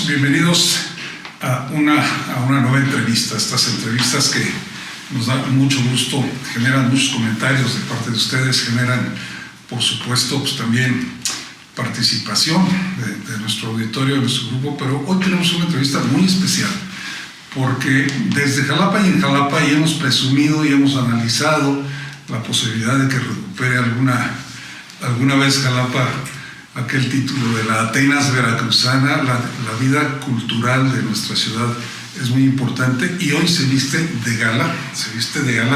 bienvenidos a una nueva entrevista. Estas entrevistas que nos dan mucho gusto, generan muchos comentarios de parte de ustedes, generan, por supuesto, pues también participación de nuestro auditorio, de nuestro grupo, pero hoy tenemos una entrevista muy especial, porque desde Jalapa y en Jalapa ya hemos presumido y hemos analizado la posibilidad de que recupere alguna vez Jalapa aquel título de la Atenas veracruzana. La vida cultural de nuestra ciudad es muy importante y hoy se viste de gala,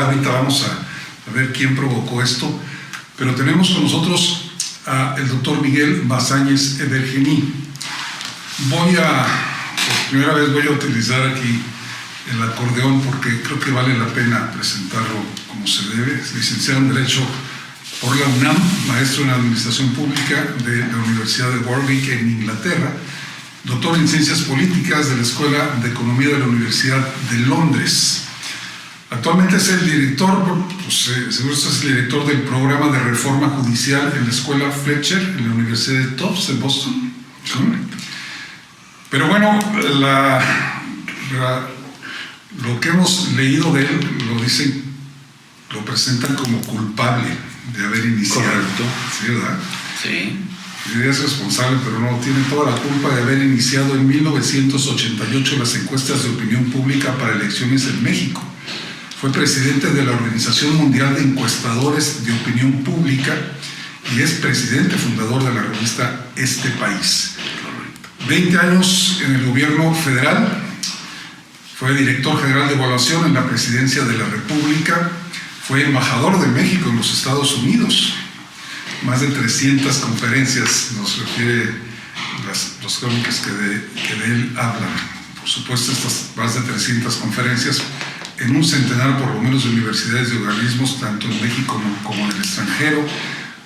ahorita vamos a ver quién provocó esto, pero tenemos con nosotros al doctor Miguel Mazáñez Evergení. Por primera vez voy a utilizar aquí el acordeón porque creo que vale la pena presentarlo como se debe. Es licenciado en Derecho por la UNAM, maestro en Administración Pública de la Universidad de Warwick en Inglaterra, doctor en Ciencias Políticas de la Escuela de Economía de la Universidad de Londres. Actualmente es el director, seguro es el director del programa de reforma judicial en la Escuela Fletcher en la Universidad de Tufts de Boston. Pero bueno, lo que hemos leído de él lo presentan como culpable de haber iniciado. Correcto. ¿Sí, verdad? Sí. Es responsable, pero no, tiene toda la culpa de haber iniciado en 1988 las encuestas de opinión pública para elecciones en México. Fue presidente de la Organización Mundial de Encuestadores de Opinión Pública y es presidente fundador de la revista Este País. 20 años en el gobierno federal, fue director general de evaluación en la Presidencia de la República, fue embajador de México en los Estados Unidos. Más de 300 conferencias nos refiere los crónicas que de él hablan. Por supuesto, estas más de 300 conferencias en un centenar por lo menos de universidades y organismos, tanto en México como en el extranjero.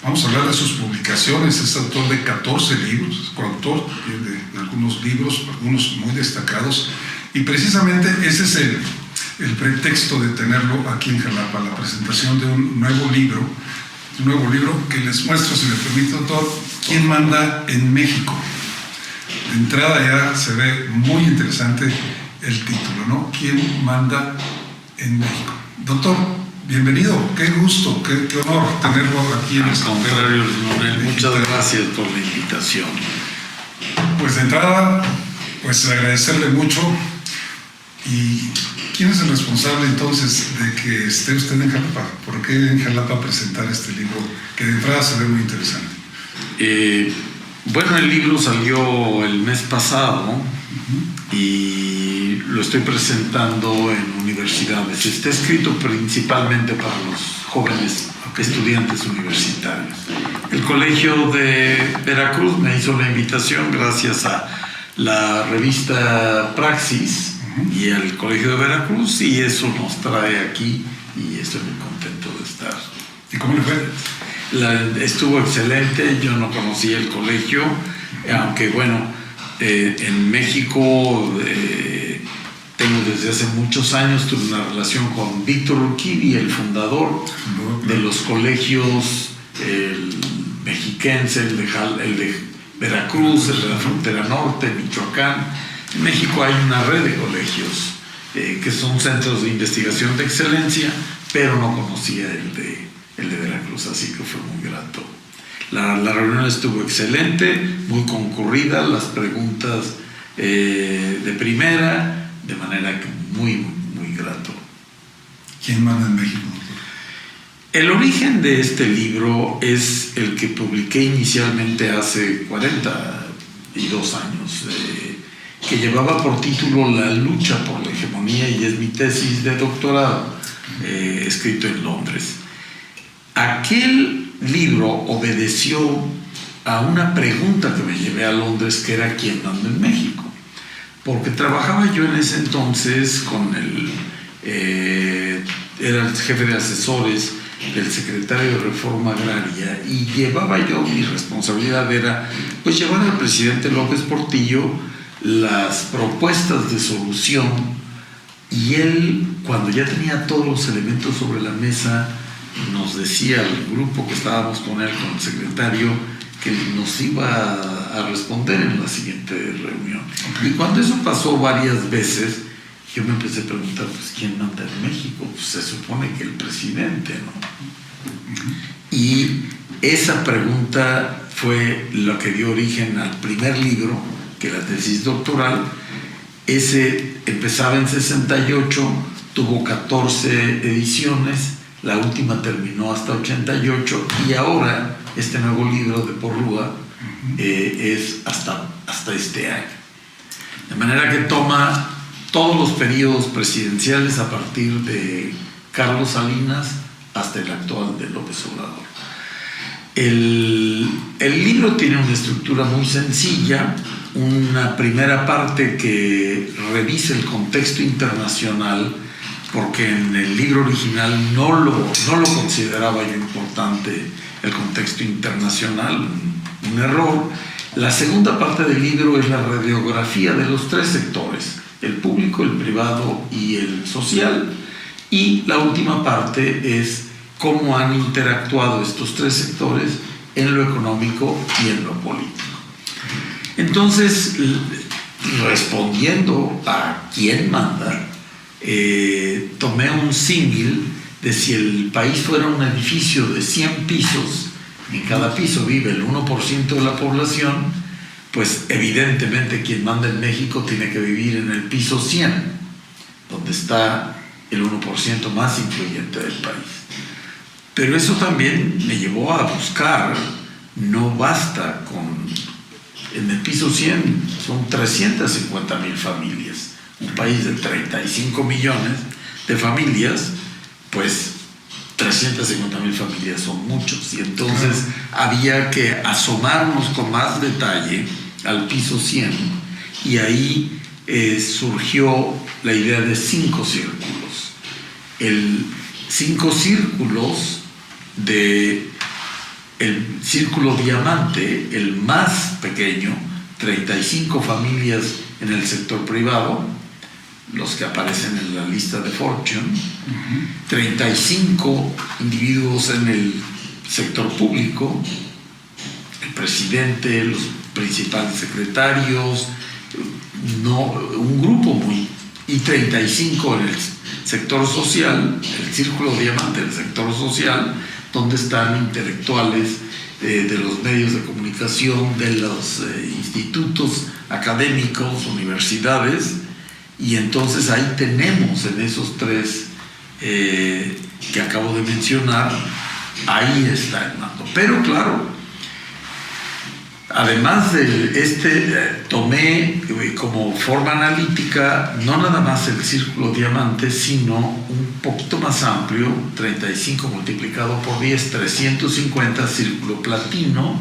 Vamos a hablar de sus publicaciones. Es autor de 14 libros, es coautor de algunos libros, algunos muy destacados, y precisamente ese es el pretexto de tenerlo aquí en Jalapa, la presentación de un nuevo libro que les muestro, si me permite, doctor, ¿Quién manda en México? De entrada ya se ve muy interesante el título, ¿no? ¿Quién manda en México? Doctor, bienvenido, qué gusto, qué honor tenerlo aquí en el contrario, muchas gracias por la invitación. Pues de entrada, pues agradecerle mucho. ¿Y quién es el responsable entonces de que esté usted en Jalapa? ¿Por qué en Jalapa presentar este libro que de entrada se ve muy interesante? Bueno, el libro salió el mes pasado y lo estoy presentando en universidades. Está escrito principalmente para los jóvenes estudiantes universitarios. El Colegio de Veracruz me hizo la invitación gracias a la revista Praxis y al Colegio de Veracruz, y eso nos trae aquí y estoy muy contento de estar. ¿Y cómo le fue? Estuvo excelente. Yo no conocía el colegio, aunque bueno, en México tengo desde hace muchos años, tuve una relación con Víctor Urquidi, el fundador de los colegios, el mexiquense, el de Veracruz, el de la frontera norte, Michoacán. En México hay una red de colegios que son centros de investigación de excelencia, pero no conocía el de Veracruz, así que fue muy grato. La reunión estuvo excelente, muy concurrida, las preguntas de primera, de manera que muy, muy grato. ¿Quién manda en México? El origen de este libro es el que publiqué inicialmente hace 42 años, que llevaba por título La lucha por la hegemonía, y es mi tesis de doctorado, escrito en Londres. Aquel libro obedeció a una pregunta que me llevé a Londres, que era ¿quién manda en México? Porque trabajaba yo en ese entonces con era el jefe de asesores del secretario de Reforma Agraria, y llevaba yo, mi responsabilidad era pues llevar al presidente López Portillo las propuestas de solución, y él, cuando ya tenía todos los elementos sobre la mesa, nos decía al grupo que estábamos con él, con el secretario, que nos iba a responder en la siguiente reunión. Y cuando eso pasó varias veces, yo me empecé a preguntar, pues, ¿quién manda en México? Pues se supone que el presidente, ¿no? Y esa pregunta fue lo que dio origen al primer libro, que es la tesis doctoral. Ese empezaba en 68, tuvo 14 ediciones, la última terminó hasta 88, y ahora este nuevo libro de Porrúa es hasta este año. De manera que toma todos los periodos presidenciales a partir de Carlos Salinas hasta el actual de López Obrador. El libro tiene una estructura muy sencilla, una primera parte que revisa el contexto internacional, porque en el libro original no lo consideraba yo importante el contexto internacional, un error. La segunda parte del libro es la radiografía de los tres sectores, el público, el privado y el social, y la última parte es cómo han interactuado estos tres sectores en lo económico y en lo político. Entonces, respondiendo a quién manda, tomé un símil de si el país fuera un edificio de 100 pisos, en cada piso vive el 1% de la población, pues evidentemente quien manda en México tiene que vivir en el piso 100, donde está el 1% más influyente del país. Pero eso también me llevó a buscar, no basta con... En el piso 100 son 350,000 familias. Un país de 35 millones de familias, pues 350,000 familias son muchos. Y entonces había que asomarnos con más detalle al piso 100. Y ahí surgió la idea de 5 círculos. 5 círculos de... El círculo diamante, el más pequeño, 35 familias en el sector privado, los que aparecen en la lista de Fortune, 35 individuos en el sector público, el presidente, los principales secretarios, un grupo y 35 en el sector social, el círculo diamante del sector social, donde están intelectuales de los medios de comunicación, de los institutos académicos, universidades, y entonces ahí tenemos en esos 3 que acabo de mencionar, ahí está el mando. Pero claro, además de tomé como forma analítica no nada más el círculo diamante, sino un poquito más amplio, 35 multiplicado por 10, 350, círculo platino,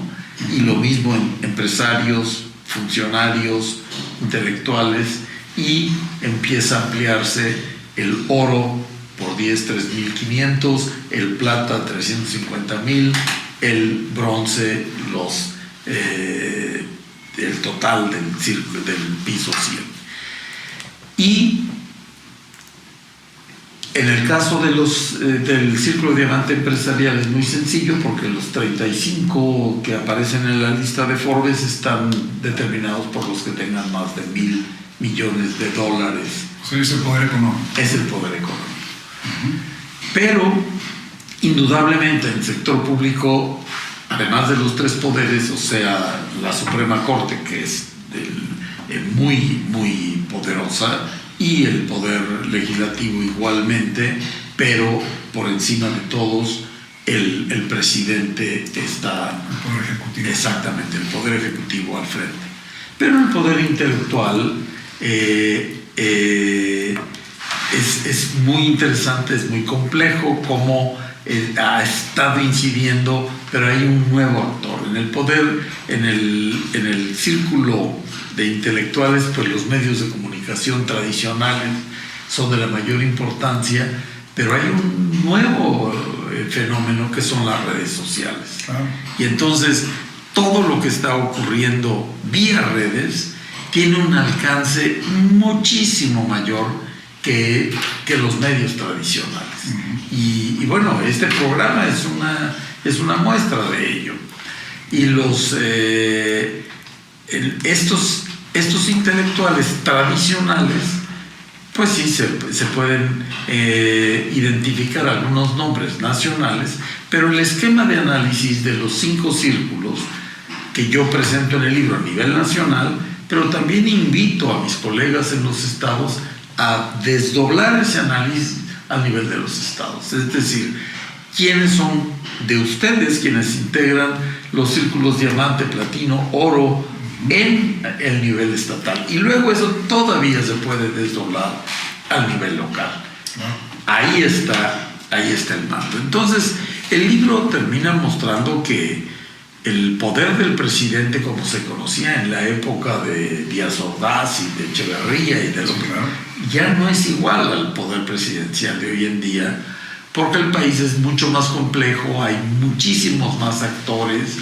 y lo mismo en empresarios, funcionarios, intelectuales, y empieza a ampliarse el oro por 10, 3.500, el plata 350,000, el bronce, el total del piso 100. Y en el caso del círculo diamante empresarial es muy sencillo, porque los 35 que aparecen en la lista de Forbes están determinados por los que tengan más de $1,000 millones. O sea, es el poder económico. Es el poder económico. Pero, indudablemente, en el sector público, además de los 3 poderes, o sea, la Suprema Corte, que es muy, muy poderosa, y el poder legislativo igualmente, pero por encima de todos, el presidente está... El poder ejecutivo. Exactamente, el poder ejecutivo al frente. Pero el poder intelectual es muy interesante, es muy complejo, cómo ha estado incidiendo, pero hay un nuevo actor. En el poder, en el círculo de intelectuales, pues los medios de comunicación tradicionales son de la mayor importancia, pero hay un nuevo fenómeno que son las redes sociales. Claro. Y entonces todo lo que está ocurriendo vía redes tiene un alcance muchísimo mayor que los medios tradicionales. Y bueno, este programa es una muestra de ello. Y estos intelectuales tradicionales, pues sí, se pueden identificar algunos nombres nacionales, pero el esquema de análisis de los 5 círculos que yo presento en el libro a nivel nacional, pero también invito a mis colegas en los estados a desdoblar ese análisis a nivel de los estados. Es decir, ¿quiénes son de ustedes quienes integran los círculos diamante, platino, oro en el nivel estatal? Y luego eso todavía se puede desdoblar al nivel local. Ahí está el mando. Entonces, el libro termina mostrando que el poder del presidente, como se conocía en la época de Díaz Ordaz y de Echeverría y de lo que ya no es igual al poder presidencial de hoy en día, porque el país es mucho más complejo, hay muchísimos más actores,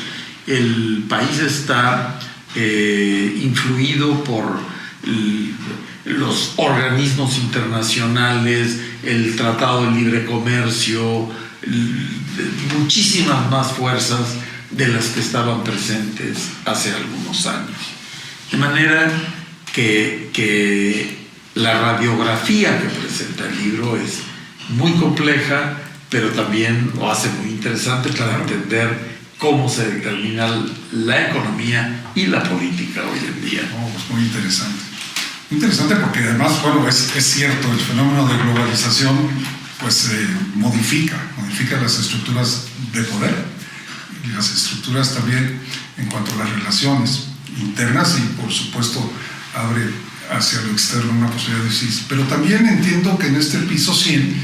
el país está influido por los organismos internacionales, el Tratado de Libre Comercio, muchísimas más fuerzas de las que estaban presentes hace algunos años. De manera que la radiografía que presenta el libro es muy compleja, pero también lo hace muy interesante para entender cómo se determina la economía y la política hoy en día. Pues muy interesante. Interesante porque además, bueno, es cierto, el fenómeno de globalización pues modifica las estructuras de poder y las estructuras también en cuanto a las relaciones internas y por supuesto abre hacia lo externo una posibilidad de decir. Pero también entiendo que en este piso 100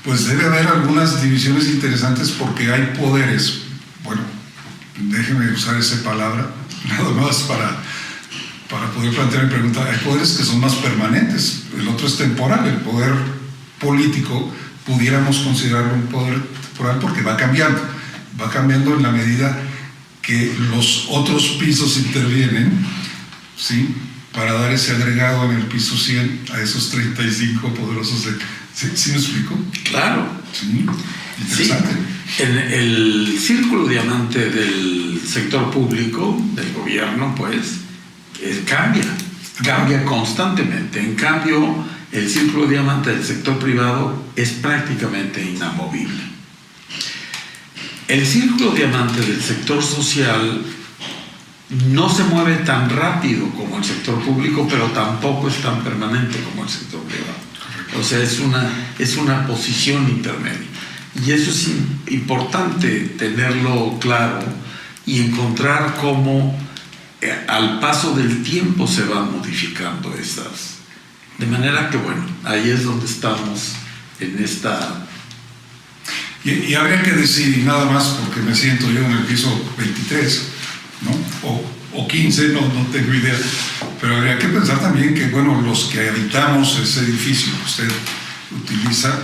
pues debe haber algunas divisiones interesantes porque hay poderes, bueno, déjenme usar esa palabra, nada más para poder plantear mi pregunta, hay poderes que son más permanentes, el otro es temporal, el poder político pudiéramos considerarlo un poder temporal porque va cambiando en la medida que los otros pisos intervienen, ¿sí?, para dar ese agregado en el piso 100 a esos 35 poderosos. ¿Sí me explico? Claro. Sí, interesante. Sí. En el círculo diamante del sector público, del gobierno, pues, cambia constantemente. En cambio, el círculo diamante del sector privado es prácticamente inamovible. El círculo diamante del sector social no se mueve tan rápido como el sector público, pero tampoco es tan permanente como el sector privado. O sea, es una posición intermedia. Y eso es importante tenerlo claro y encontrar cómo al paso del tiempo se van modificando estas. De manera que, bueno, ahí es donde estamos en esta... Y habría que decir, y nada más porque me siento yo en el piso 23, ¿no? O 15, no tengo idea, pero habría que pensar también que, bueno, los que habitamos ese edificio que usted utiliza,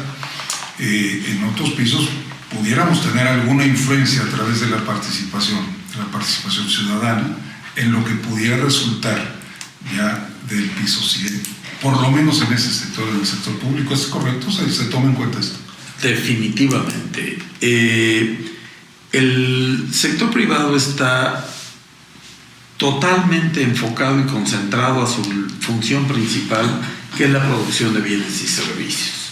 en otros pisos pudiéramos tener alguna influencia a través de la participación ciudadana en lo que pudiera resultar ya del piso 100, por lo menos en ese sector, en el sector público. ¿Es correcto? ¿Se toma en cuenta esto? Definitivamente. El sector privado está totalmente enfocado y concentrado a su función principal, que es la producción de bienes y servicios.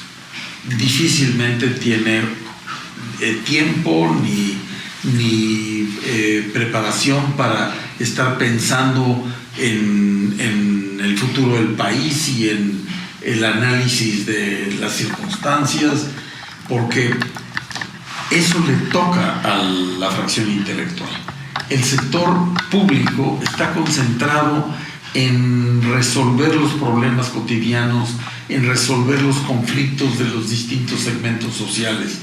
Difícilmente tiene tiempo ni preparación para estar pensando en el futuro del país y en el análisis de las circunstancias, porque eso le toca a la fracción intelectual. El sector público está concentrado en resolver los problemas cotidianos, en resolver los conflictos de los distintos segmentos sociales.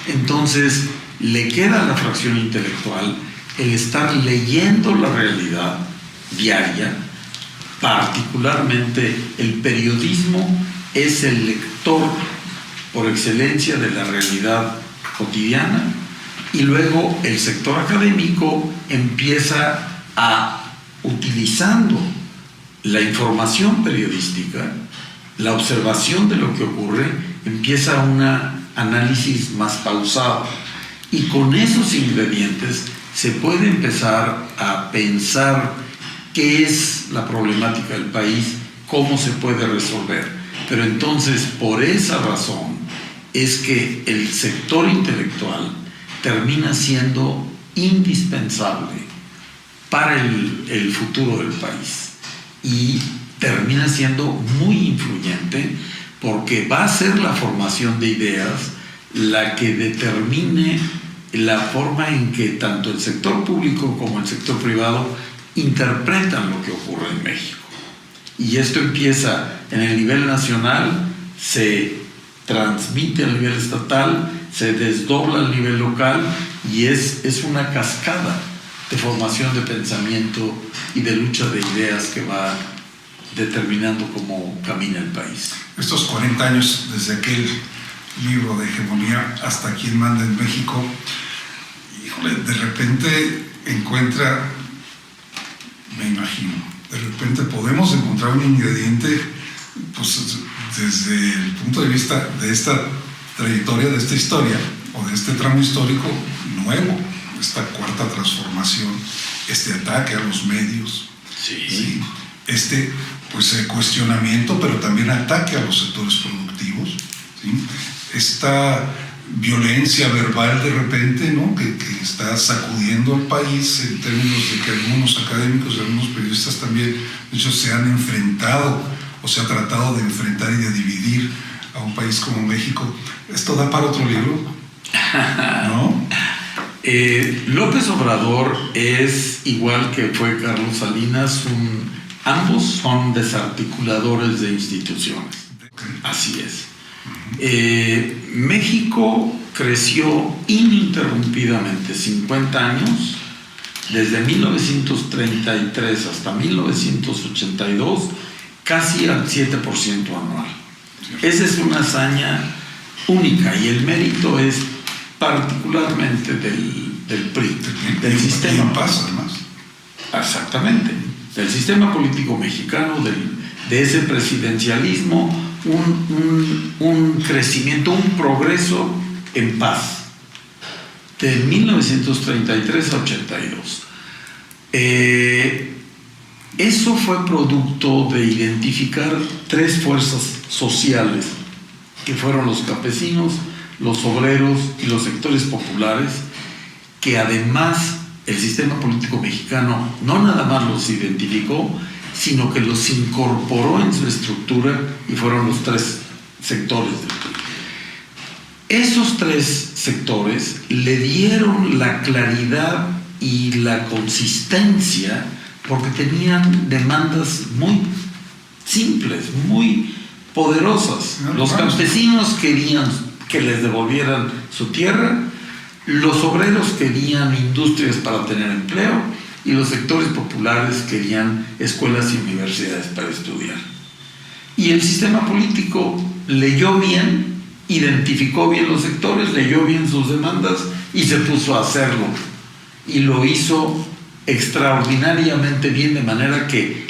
Entonces, le queda a la fracción intelectual el estar leyendo la realidad diaria. Particularmente el periodismo es el lector por excelencia de la realidad cotidiana, y luego el sector académico empieza a, utilizando la información periodística, la observación de lo que ocurre, empieza un análisis más pausado, y con esos ingredientes se puede empezar a pensar qué es la problemática del país, cómo se puede resolver. Pero entonces, por esa razón, es que el sector intelectual termina siendo indispensable para el futuro del país y termina siendo muy influyente porque va a ser la formación de ideas la que determine la forma en que tanto el sector público como el sector privado interpretan lo que ocurre en México. Y esto empieza en el nivel nacional, se transmite al nivel estatal, se desdobla al nivel local y es una cascada de formación de pensamiento y de lucha de ideas que va determinando cómo camina el país. Estos 40 años desde aquel libro de hegemonía hasta quién manda en México, híjole, de repente encuentra, me imagino, de repente podemos encontrar un ingrediente, pues desde el punto de vista de esta trayectoria, de esta historia o de este tramo histórico nuevo, esta cuarta transformación, este ataque a los medios, ¿sí? Pues cuestionamiento, pero también ataque a los sectores productivos, ¿sí? Esta violencia verbal de repente, ¿no? que está sacudiendo al país en términos de que algunos académicos y algunos periodistas también, de hecho, se han enfrentado o se ha tratado de enfrentar y de dividir a un país como México. ¿Esto da para otro libro? ¿No? López Obrador es, igual que fue Carlos Salinas, ambos son desarticuladores de instituciones. Así es. México creció ininterrumpidamente 50 años, desde 1933 hasta 1982, casi al 7% anual. Esa es una hazaña única y el mérito es particularmente del PRI, del sistema. Pasa más. Exactamente, del sistema político mexicano, de ese presidencialismo, un crecimiento, un progreso en paz, de 1933 a 82. Eso fue producto de identificar tres fuerzas sociales, que fueron los campesinos, los obreros y los sectores populares, que además el sistema político mexicano no nada más los identificó, sino que los incorporó en su estructura y fueron los tres sectores del PRI. Esos tres sectores le dieron la claridad y la consistencia porque tenían demandas muy simples, muy poderosas. Los campesinos querían que les devolvieran su tierra, los obreros querían industrias para tener empleo y los sectores populares querían escuelas y universidades para estudiar. Y el sistema político leyó bien, identificó bien los sectores, leyó bien sus demandas y se puso a hacerlo. Y lo hizo extraordinariamente bien, de manera que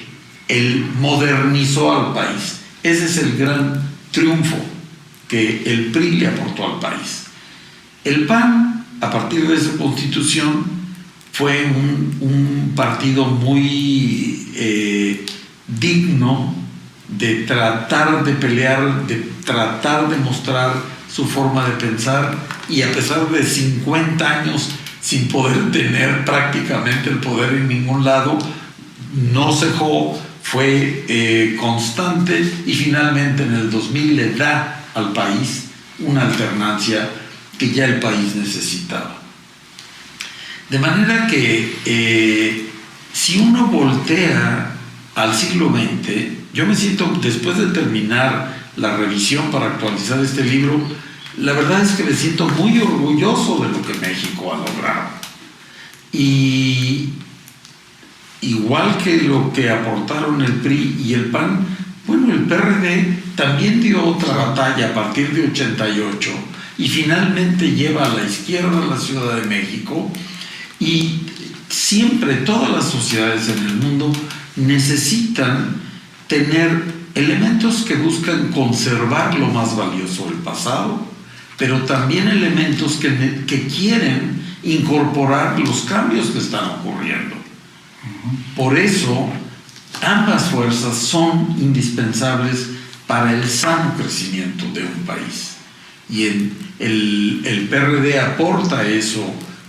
él modernizó al país. Ese es el gran triunfo que el PRI le aportó al país. El PAN, a partir de esa constitución, fue un partido muy digno de tratar de pelear, de tratar de mostrar su forma de pensar, y a pesar de 50 años sin poder tener prácticamente el poder en ningún lado, no cejó, fue constante y finalmente en el 2000 le da al país una alternancia que ya el país necesitaba. De manera que si uno voltea al siglo XX, yo me siento, después de terminar la revisión para actualizar este libro, la verdad es que me siento muy orgulloso de lo que México ha logrado. Y igual que lo que aportaron el PRI y el PAN, bueno, el PRD también dio otra batalla a partir de 88 y finalmente lleva a la izquierda a la Ciudad de México. Y siempre todas las sociedades en el mundo necesitan tener elementos que buscan conservar lo más valioso del pasado, pero también elementos que quieren incorporar los cambios que están ocurriendo. Por eso, ambas fuerzas son indispensables para el sano crecimiento de un país. Y el PRD aporta eso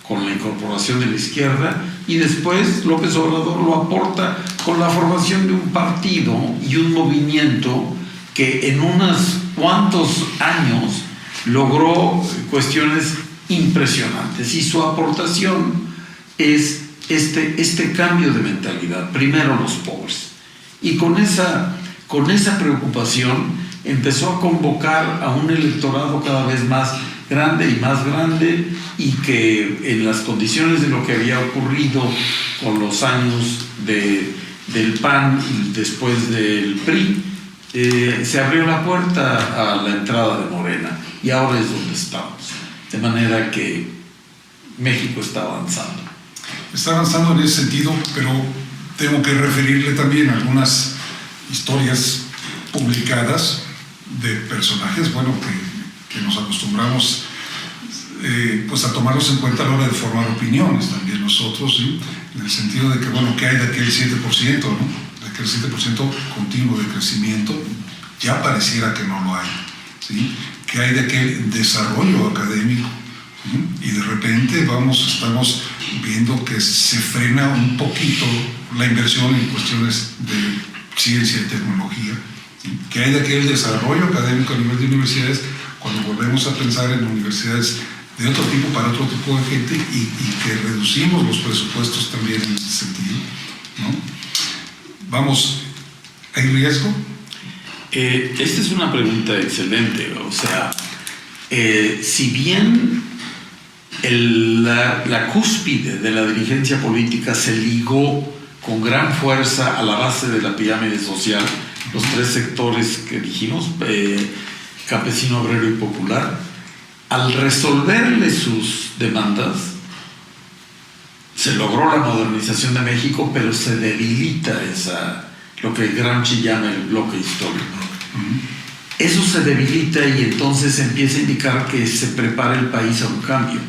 con la incorporación de la izquierda, y después López Obrador lo aporta con la formación de un partido y un movimiento que en unos cuantos años logró cuestiones impresionantes, y su aportación es este cambio de mentalidad. Primero los pobres, y con esa preocupación empezó a convocar a un electorado cada vez más grande y más grande, y que en las condiciones de lo que había ocurrido con los años del PAN y después del PRI, se abrió la puerta a la entrada de Morena, y ahora es donde estamos. De manera que México está avanzando. Está avanzando en ese sentido, pero tengo que referirle también a algunas historias publicadas de personajes, bueno, que nos acostumbramos pues a tomarlos en cuenta a la hora de formar opiniones también nosotros, ¿sí? En el sentido de que, bueno, ¿qué hay de aquel 7%, ¿no? De aquel 7% continuo de crecimiento? Ya pareciera que no lo hay, ¿sí? ¿Qué hay de aquel desarrollo académico? ¿Sí? Y de repente estamos viendo que se frena un poquito la inversión en cuestiones de ciencia y tecnología. ¿Sí? ¿Qué hay de aquel desarrollo académico a nivel de universidades cuando volvemos a pensar en universidades de otro tipo para otro tipo de gente, y que reducimos los presupuestos también en ese sentido, ¿no? Vamos, ¿hay riesgo? Esta es una pregunta excelente. O sea, si bien la cúspide de la dirigencia política se ligó con gran fuerza a la base de la pirámide social, los tres sectores que dijimos, campesino, obrero y popular, al resolverle sus demandas, se logró la modernización de México, pero se debilita lo que Gramsci llama el bloque histórico. Eso se debilita, y entonces empieza a indicar que se prepara el país a un cambio,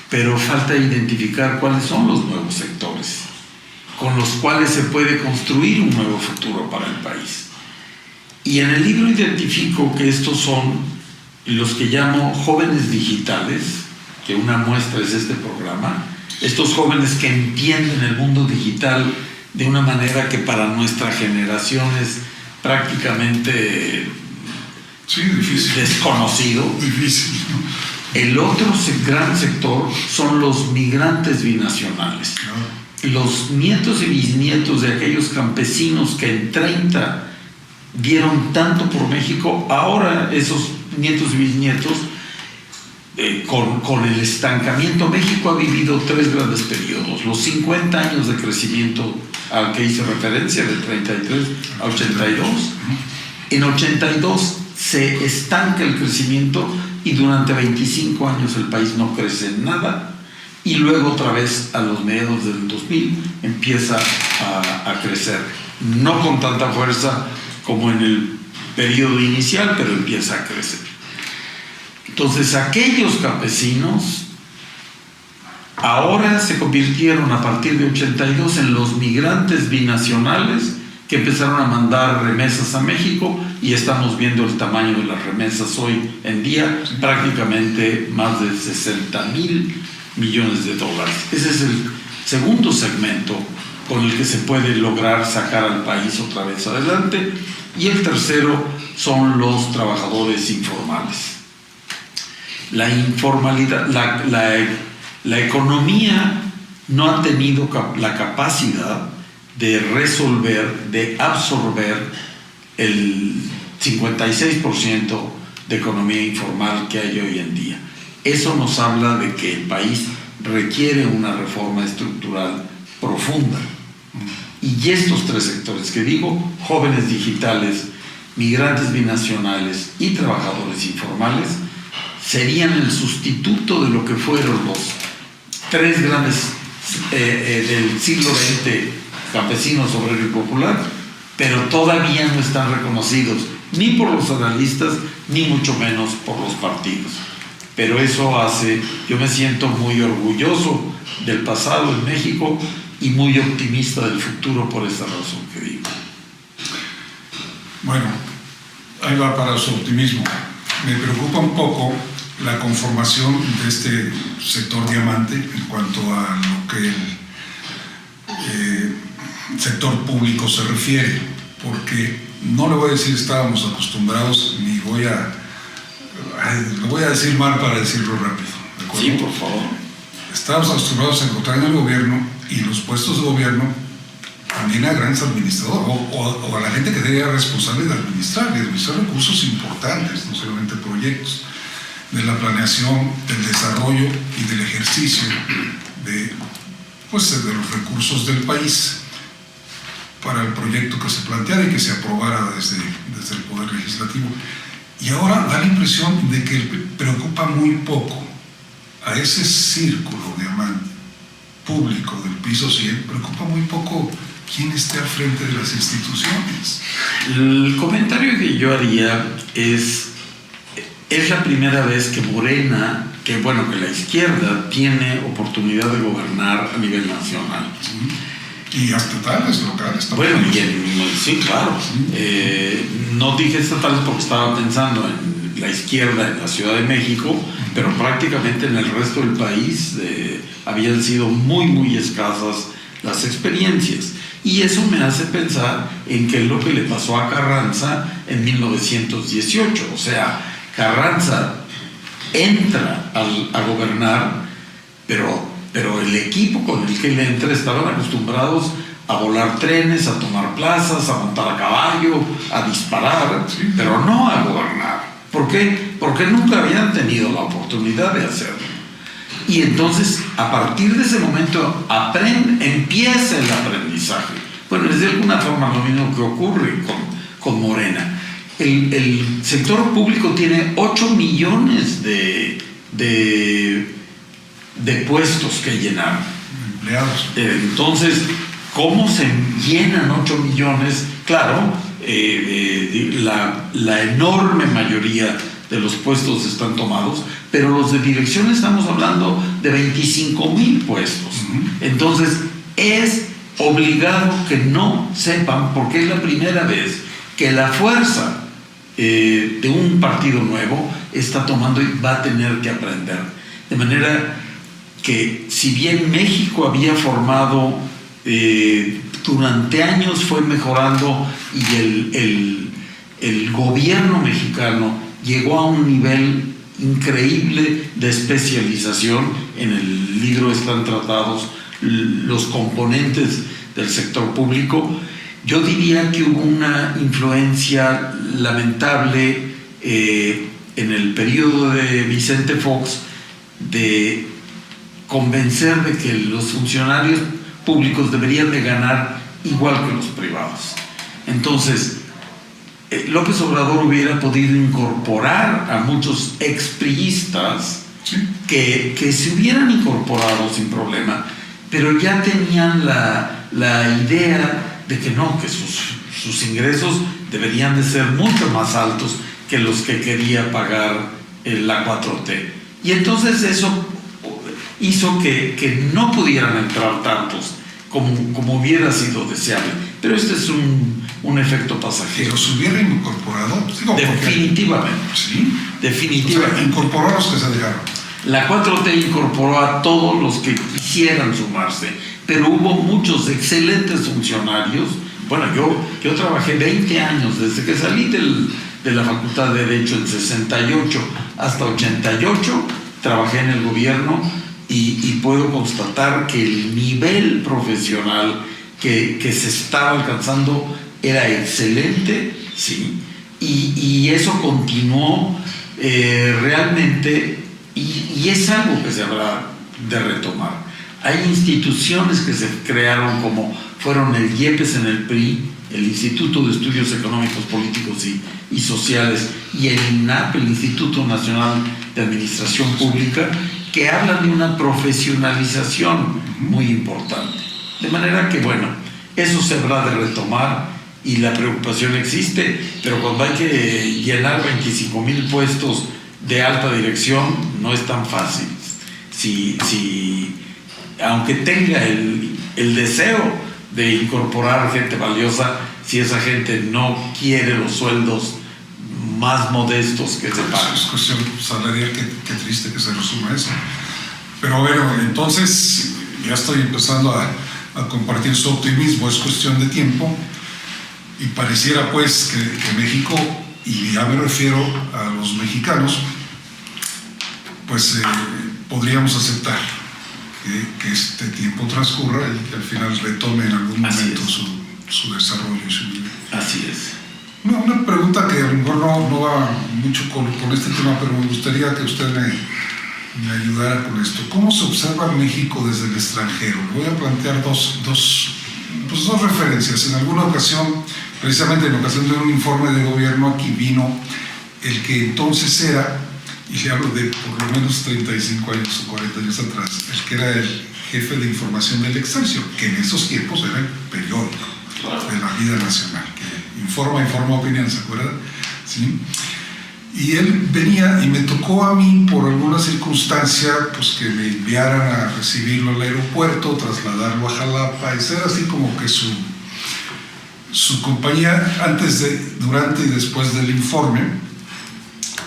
pero falta identificar cuáles son los nuevos sectores con los cuales se puede construir un nuevo futuro para el país. Y en el libro identifico que estos son los que llamo jóvenes digitales, que una muestra es este programa, estos jóvenes que entienden el mundo digital de una manera que para nuestra generación es prácticamente difícil, desconocido. Difícil, ¿no? El otro gran sector son los migrantes binacionales. Los nietos y bisnietos de aquellos campesinos que en 30 dieron tanto por México, ahora esos nietos y bisnietos, con el estancamiento, México ha vivido tres grandes periodos: los 50 años de crecimiento al que hice referencia, de 33 a 82. En 82 se estanca el crecimiento, y durante 25 años el país no crece en nada, y luego otra vez a los mediados del 2000 empieza a crecer, no con tanta fuerza como en el periodo inicial, pero empieza a crecer. Entonces aquellos campesinos ahora se convirtieron a partir de 82 en los migrantes binacionales que empezaron a mandar remesas a México, y estamos viendo el tamaño de las remesas hoy en día, prácticamente más de 60,000 millones de dólares. Ese es el segundo segmento con el que se puede lograr sacar al país otra vez adelante. Y el tercero son los trabajadores informales. La informalidad, la economía no ha tenido la capacidad de resolver, de absorber el 56% de economía informal que hay hoy en día. Eso nos habla de que el país requiere una reforma estructural profunda. Y estos tres sectores que digo, jóvenes digitales, migrantes binacionales y trabajadores informales, serían el sustituto de lo que fueron los tres grandes del siglo XX, campesinos, obrero y popular, pero todavía no están reconocidos ni por los analistas, ni mucho menos por los partidos. Pero eso hace, yo me siento muy orgulloso del pasado en México, y muy optimista del futuro por esta razón que digo. Bueno, ahí va para su optimismo. Me preocupa un poco la conformación de este sector diamante en cuanto a lo que el sector público se refiere, porque no le voy a decir estábamos acostumbrados, ni lo voy a decir mal para decirlo rápido, ¿de acuerdo? Sí, por favor. Estábamos acostumbrados a encontrar en el gobierno y en los puestos de gobierno también a grandes administradores o a la gente que sería responsable de administrar recursos importantes, no solamente proyectos, de la planeación, del desarrollo y del ejercicio de los recursos del país para el proyecto que se planteara y que se aprobara desde el Poder Legislativo. Y ahora da la impresión de que preocupa muy poco a ese círculo diamante público del piso 100, preocupa muy poco quién esté al frente de las instituciones. El comentario que yo haría es la primera vez que Morena, que la izquierda tiene oportunidad de gobernar a nivel nacional. Y hasta estatales, locales también. Bueno, sí, claro. No dije estatales porque estaba pensando en la izquierda en la Ciudad de México, pero prácticamente en el resto del país habían sido muy, muy escasas las experiencias. Y eso me hace pensar en qué es lo que le pasó a Carranza en 1918. O sea, Carranza entra a gobernar, pero el equipo con el que él entra estaban acostumbrados a volar trenes, a tomar plazas, a montar a caballo, a disparar, pero no a gobernar. ¿Por qué? Porque nunca habían tenido la oportunidad de hacerlo. Y entonces, a partir de ese momento, empieza el aprendizaje. Bueno, es de alguna forma lo mismo que ocurre con Morena. El sector público tiene 8 millones de puestos que llenar. Empleados. Entonces, ¿cómo se llenan 8 millones? Claro, la enorme mayoría de los puestos están tomados, pero los de dirección estamos hablando de 25,000 puestos. Entonces, es obligado que no sepan, porque es la primera vez que la fuerza de un partido nuevo está tomando y va a tener que aprender. De manera que, si bien México había formado durante años, fue mejorando, y el gobierno mexicano llegó a un nivel increíble de especialización. En el libro están tratados los componentes del sector público. Yo diría que hubo una influencia lamentable en el periodo de Vicente Fox de convencer de que los funcionarios públicos deberían de ganar igual que los privados. Entonces, López Obrador hubiera podido incorporar a muchos expriistas que se hubieran incorporado sin problema, pero ya tenían la idea de que no, que sus ingresos deberían de ser mucho más altos que los que quería pagar la 4T. Y entonces eso hizo que no pudieran entrar tantos como hubiera sido deseable. Pero este es un efecto pasajero. Que los hubieran incorporado. Definitivamente. Sí. Definitivamente. O sea, incorporó a los que se dejaron. La 4T incorporó a todos los que quisieran sumarse, pero hubo muchos excelentes funcionarios. Bueno, yo trabajé 20 años, desde que salí de la Facultad de Derecho en 68 hasta 88, trabajé en el gobierno y puedo constatar que el nivel profesional que se estaba alcanzando era excelente, sí, y eso continuó realmente, y es algo que se habrá de retomar. Hay instituciones que se crearon, como fueron el IEPES en el PRI, el Instituto de Estudios Económicos, Políticos y Sociales, y el INAP, el Instituto Nacional de Administración Pública, que hablan de una profesionalización muy importante. De manera que, bueno, eso se habrá de retomar y la preocupación existe, pero cuando hay que llenar 25,000 puestos de alta dirección, no es tan fácil. Aunque tenga el deseo de incorporar gente valiosa si esa gente no quiere los sueldos más modestos que se pagan. Es cuestión salarial, qué triste que se resuma eso. Pero bueno, entonces ya estoy empezando a compartir su optimismo, es cuestión de tiempo, y pareciera pues que México, y ya me refiero a los mexicanos, pues podríamos aceptar que este tiempo transcurra y que al final retome en algún momento su desarrollo y su vida. Así es. Una pregunta que a lo mejor no va mucho con este tema, pero me gustaría que usted me ayudara con esto. ¿Cómo se observa México desde el extranjero? Le voy a plantear dos referencias. En alguna ocasión, precisamente en ocasión de un informe de gobierno, aquí vino el que entonces era, y le hablo de por lo menos 35 años o 40 años atrás, el que era el jefe de información del Excelsior, que en esos tiempos era el periódico de la vida nacional, que informa opinión, ¿se acuerdan? ¿Sí? Y él venía y me tocó a mí por alguna circunstancia pues que me enviaran a recibirlo al aeropuerto, trasladarlo a Jalapa, y ser así como que su compañía antes, durante y después del informe.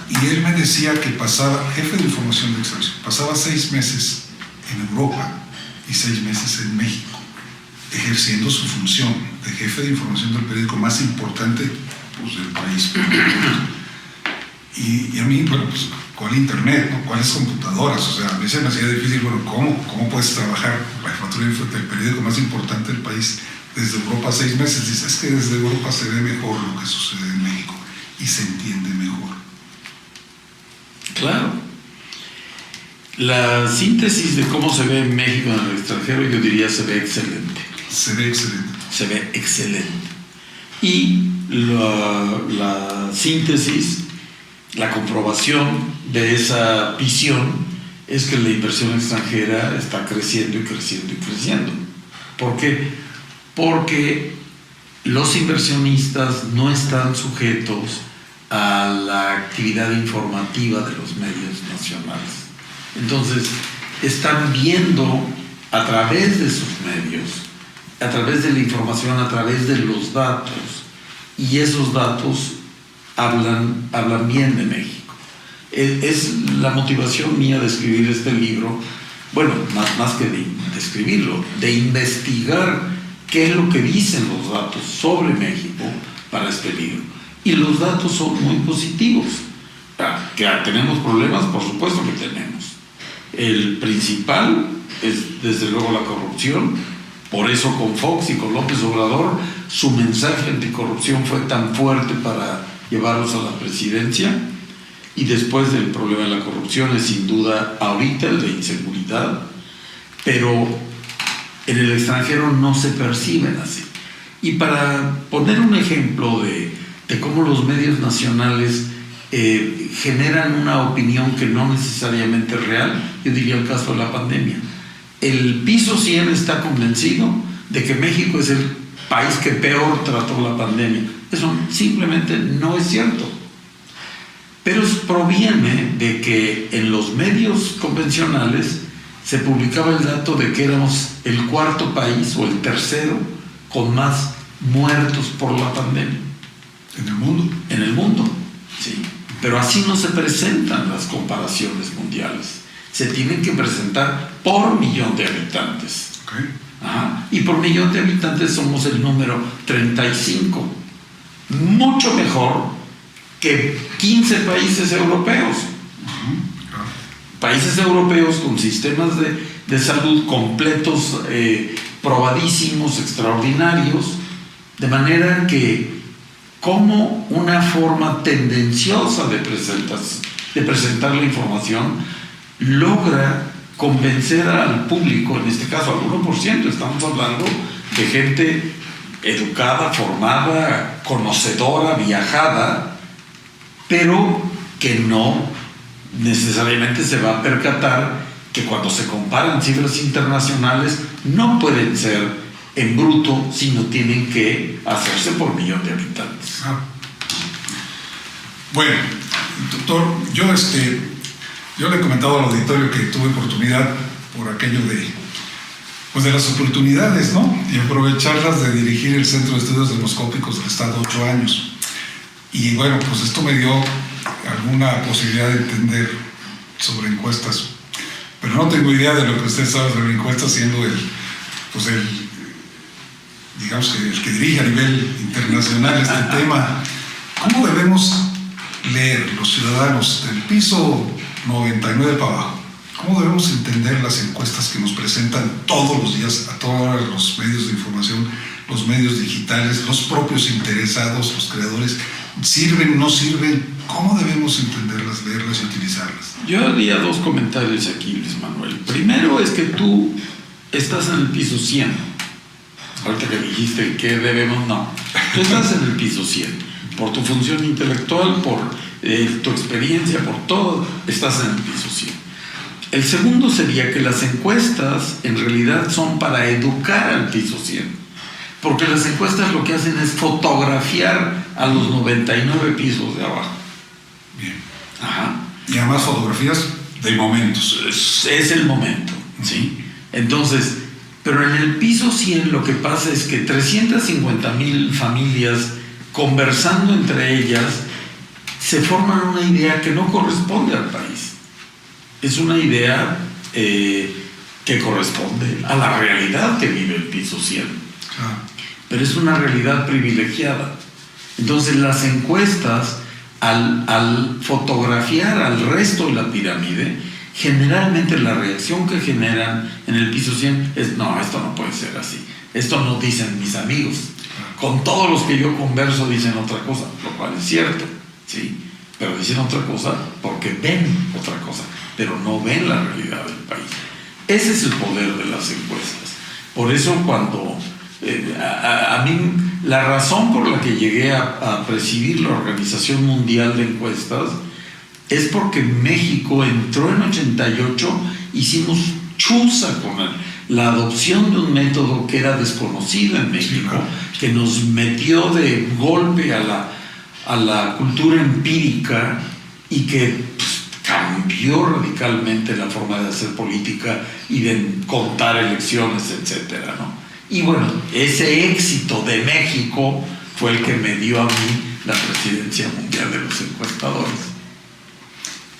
Y él me decía que pasaba, jefe de información de Excelsior, pasaba 6 meses en Europa y 6 meses en México, ejerciendo su función de jefe de información del periódico más importante pues, del país. Y a mí, bueno, pues, ¿cuál internet? ¿No? ¿Cuáles computadoras? O sea, a mí se me hacía difícil, bueno, ¿cómo puedes trabajar la jefatura del periódico más importante del país desde Europa 6 meses? Dice, es que desde Europa se ve mejor lo que sucede en México y se entiende mejor. Claro. La síntesis de cómo se ve en México en el extranjero, yo diría, se ve excelente. Se ve excelente. Se ve excelente. Y la síntesis, la comprobación de esa visión es que la inversión extranjera está creciendo y creciendo y creciendo. ¿Por qué? Porque los inversionistas no están sujetos a la actividad informativa de los medios nacionales. Entonces, están viendo a través de sus medios, a través de la información, a través de los datos, y esos datos hablan bien de México. Es la motivación mía de escribir este libro, bueno, más que de escribirlo, de investigar qué es lo que dicen los datos sobre México para este libro. Y los datos son muy positivos. ¿Que tenemos problemas? Por supuesto que tenemos. El principal es, desde luego, la corrupción. Por eso con Fox y con López Obrador, su mensaje anticorrupción fue tan fuerte para llevarlos a la presidencia. Y después del problema de la corrupción es sin duda ahorita el de inseguridad. Pero en el extranjero no se perciben así. Y para poner un ejemplo de cómo los medios nacionales generan una opinión que no necesariamente es real, yo diría el caso de la pandemia. El piso 100 está convencido de que México es el país que peor trató la pandemia. Eso simplemente no es cierto. Pero proviene de que en los medios convencionales se publicaba el dato de que éramos el 4º país o el 3º con más muertos por la pandemia. ¿En el mundo? En el mundo, sí. Pero así no se presentan las comparaciones mundiales. Se tienen que presentar por millón de habitantes. Okay. Ajá. Y por millón de habitantes somos el número 35. Mucho mejor que 15 países europeos. Claro. Países europeos con sistemas de salud completos, probadísimos, extraordinarios, de manera que como una forma tendenciosa de presentar la información logra convencer al público, en este caso al 1%, estamos hablando de gente educada, formada, conocedora, viajada, pero que no necesariamente se va a percatar que cuando se comparan cifras internacionales no pueden ser en bruto, sino tienen que hacerse por millón de habitantes. Bueno, doctor, yo le he comentado al auditorio que tuve oportunidad por aquello de pues de las oportunidades, ¿no? Y aprovecharlas de dirigir el Centro de Estudios Demoscópicos del Estado 8 años. Y bueno, pues esto me dio alguna posibilidad de entender sobre encuestas, pero no tengo idea de lo que usted sabe sobre encuestas, siendo digamos que el que dirige a nivel internacional este tema. ¿Cómo debemos leer los ciudadanos del piso 99 para abajo? ¿Cómo debemos entender las encuestas que nos presentan todos los días a todos los medios de información, los medios digitales, los propios interesados, los creadores? ¿Sirven, no sirven? ¿Cómo debemos entenderlas, leerlas y utilizarlas? Yo haría 2 comentarios aquí, Luis Manuel. Primero es que tú estás en el piso 100. Ahorita que dijiste que debemos, no. Tú estás en el piso 100. Por tu función intelectual, por tu experiencia, por todo, estás en el piso 100. El segundo sería que las encuestas en realidad son para educar al piso 100. Porque las encuestas lo que hacen es fotografiar a los 99 pisos de abajo. Bien. Ajá. Y además fotografías de momentos. Es el momento, ¿sí? Entonces, pero en el piso 100 lo que pasa es que 350,000 familias conversando entre ellas se forman una idea que no corresponde al país. Es una idea que corresponde a la realidad que vive el piso 100. Pero es una realidad privilegiada. Entonces las encuestas, al fotografiar al resto de la pirámide, generalmente la reacción que generan en el piso 100 es: no, esto no puede ser así, esto no dicen mis amigos, con todos los que yo converso dicen otra cosa, lo cual es cierto, ¿sí? Pero dicen otra cosa porque ven otra cosa, pero no ven la realidad del país. Ese es el poder de las encuestas. Por eso cuando a mí la razón por la que llegué a presidir la Organización Mundial de Encuestas es porque México entró en 88, hicimos chuza con la adopción de un método que era desconocido en México, que nos metió de golpe a la cultura empírica y que cambió radicalmente la forma de hacer política y de contar elecciones, etcétera, ¿no? Y bueno, ese éxito de México fue el que me dio a mí la presidencia mundial de los encuestadores.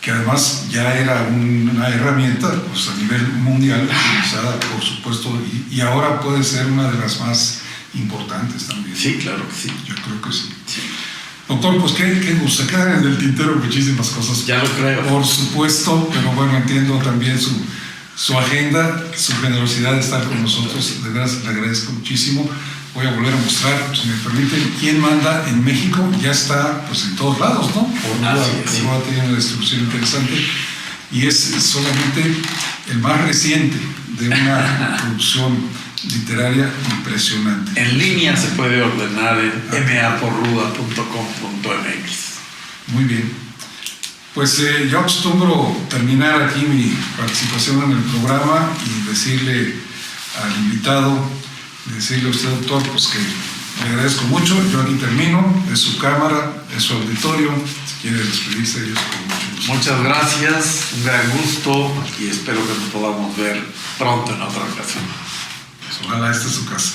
Que además ya era una herramienta pues, a nivel mundial utilizada, por supuesto, y ahora puede ser una de las más importantes también. Sí, claro que sí. Yo creo que sí. Sí. Doctor, pues qué gusto, se quedan en el tintero muchísimas cosas. Ya lo creo. Por supuesto, pero bueno, entiendo también su agenda, su generosidad de estar con nosotros. De verdad le agradezco muchísimo. Voy a volver a mostrar, si me permiten, quién manda en México. Ya está pues en todos lados, ¿no? Por tiene una distribución interesante y es solamente el más reciente de una producción literaria impresionante. En línea se puede ordenar en maporruda.com.mx. Muy bien. Pues yo acostumbro terminar aquí mi participación en el programa y decirle al invitado, decirle a usted, doctor, pues que le agradezco mucho. Yo aquí termino, es su cámara, es su auditorio. Si quiere despedirse, yo con mucho gusto. Muchas gracias, un gran gusto y espero que nos podamos ver pronto en otra ocasión. Pues ojalá esta es su casa.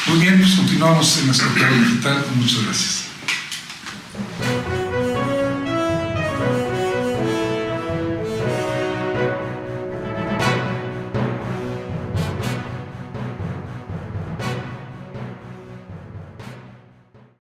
Muy bien, pues continuamos en nuestro canal digital. Muchas gracias.